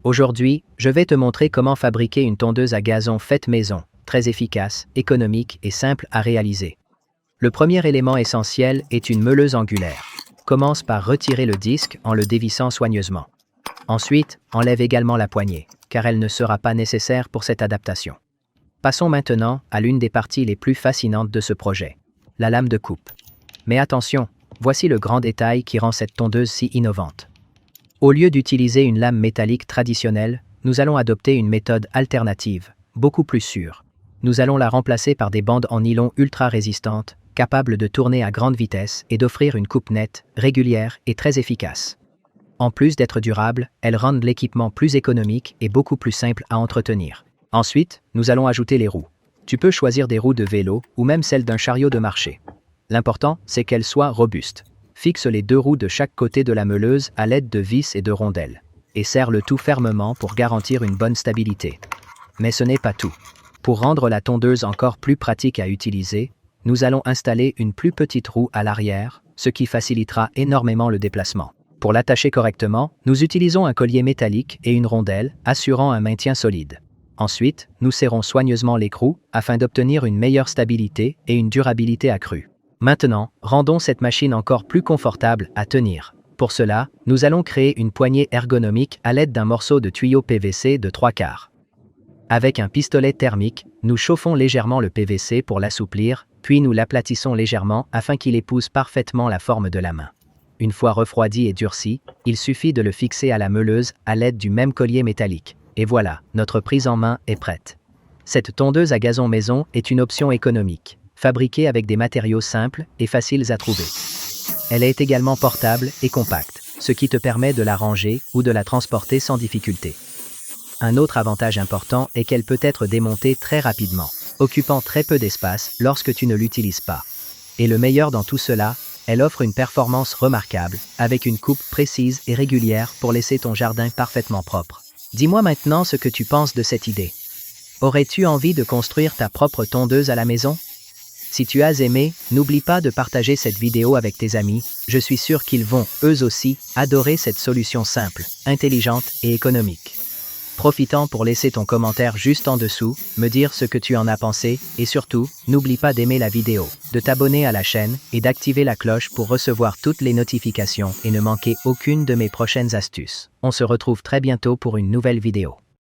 Aujourd'hui, je vais te montrer comment fabriquer une tondeuse à gazon faite maison, très efficace, économique et simple à réaliser. Le premier élément essentiel est une meuleuse angulaire. Commence par retirer le disque en le dévissant soigneusement. Ensuite, enlève également la poignée, car elle ne sera pas nécessaire pour cette adaptation. Passons maintenant à l'une des parties les plus fascinantes de ce projet, la lame de coupe. Mais attention, voici le grand détail qui rend cette tondeuse si innovante. Au lieu d'utiliser une lame métallique traditionnelle, nous allons adopter une méthode alternative, beaucoup plus sûre. Nous allons la remplacer par des bandes en nylon ultra résistantes, capables de tourner à grande vitesse et d'offrir une coupe nette, régulière et très efficace. En plus d'être durables, elles rendent l'équipement plus économique et beaucoup plus simple à entretenir. Ensuite, nous allons ajouter les roues. Tu peux choisir des roues de vélo ou même celles d'un chariot de marché. L'important, c'est qu'elles soient robustes. Fixe les 2 roues de chaque côté de la meuleuse à l'aide de vis et de rondelles. Et serre le tout fermement pour garantir une bonne stabilité. Mais ce n'est pas tout. Pour rendre la tondeuse encore plus pratique à utiliser, nous allons installer une plus petite roue à l'arrière, ce qui facilitera énormément le déplacement. Pour l'attacher correctement, nous utilisons un collier métallique et une rondelle, assurant un maintien solide. Ensuite, nous serrons soigneusement l'écrou afin d'obtenir une meilleure stabilité et une durabilité accrue. Maintenant, rendons cette machine encore plus confortable à tenir. Pour cela, nous allons créer une poignée ergonomique à l'aide d'un morceau de tuyau PVC de 3/4. Avec un pistolet thermique, nous chauffons légèrement le PVC pour l'assouplir, puis nous l'aplatissons légèrement afin qu'il épouse parfaitement la forme de la main. Une fois refroidi et durci, il suffit de le fixer à la meuleuse à l'aide du même collier métallique. Et voilà, notre prise en main est prête. Cette tondeuse à gazon maison est une option économique, fabriquée avec des matériaux simples et faciles à trouver. Elle est également portable et compacte, ce qui te permet de la ranger ou de la transporter sans difficulté. Un autre avantage important est qu'elle peut être démontée très rapidement, occupant très peu d'espace lorsque tu ne l'utilises pas. Et le meilleur dans tout cela, elle offre une performance remarquable, avec une coupe précise et régulière pour laisser ton jardin parfaitement propre. Dis-moi maintenant ce que tu penses de cette idée. Aurais-tu envie de construire ta propre tondeuse à la maison? Si tu as aimé, n'oublie pas de partager cette vidéo avec tes amis, je suis sûr qu'ils vont, eux aussi, adorer cette solution simple, intelligente et économique. Profitant pour laisser ton commentaire juste en dessous, me dire ce que tu en as pensé, et surtout, n'oublie pas d'aimer la vidéo, de t'abonner à la chaîne et d'activer la cloche pour recevoir toutes les notifications et ne manquer aucune de mes prochaines astuces. On se retrouve très bientôt pour une nouvelle vidéo.